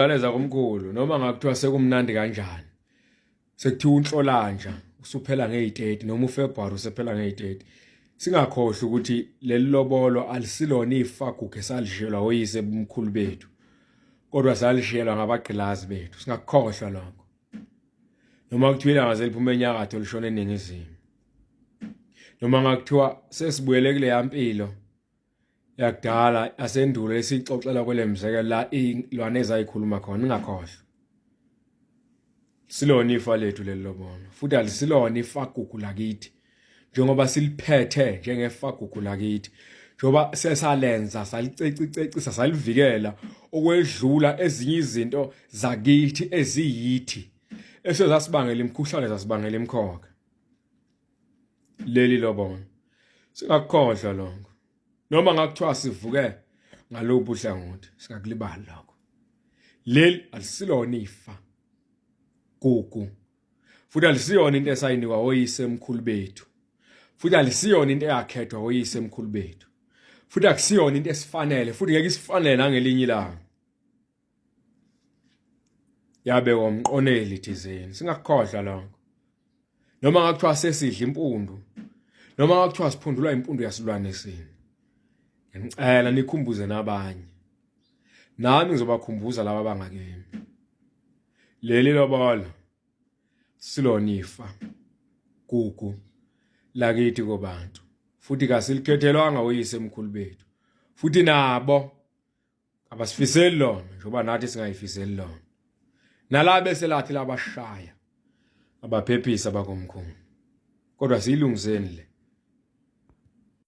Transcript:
Ngaleza komkhulu noma ngakuthiwa sekumnandi kanjani sekuthiwa unhlolanja usuphela nge8:30 noma uFebruary usephela nge8:30 singakhohlwa ukuthi leli lobolo alisilona ifagugu esalishiyelwa oyise bomkhulu bethu kodwa salishiyelwa ngabagqilazi bethu singakukhohlwa lokho noma kuthiwa ilanga seliphuma enyakatho lishona eningizimu noma ngakuthiwa sesibuyele kule yampilo yakudala asendulo lesixoxela kwelemzeke la ilwane ezayikhuluma khona ningakhohlwa silona ifa lethu leli lobona futhi alisilona ifagugu lakithi njengoba siliphethe njengefagugu lakithi njoba sesalenza salicecicecisa salivikela okwedlula ezinye izinto zakithi eziyithi esezasibangela imikhuhlane zasibangela imkhokha leli lobona singakukhohlwa lokho noma ngakuthiwa sivuke ngalobu hlangothi singakulibali lokho leli alisilona ifa gugu futhi alisiyona into esayinikwa oyise emkhulu bethu futhi alisiyona into eyakhethwa oyise emkhulu bethu futhi akusiyona into esifanele futhi ngeke isifanele nangelinye ilanga yabe womqoneli thizeni singakukhohlwa lokho noma ngakuthiwa sesidla impundu noma ngakuthiwa siphundulwa impundu yasilwane sini ngicela nikhumbuze nabanye nami ngizobakhumbuza laba abangakemi leli lobolo silona ifa gugu lakithi kobantu futhi kasilikhethelwanga oyise emkhulu bethu futhi nabo abasifiseli lona njoba nathi singayifiseli lona nalabo bese lathi labashaya abaphephisa bakomkhulu kodwa siyilungiseni le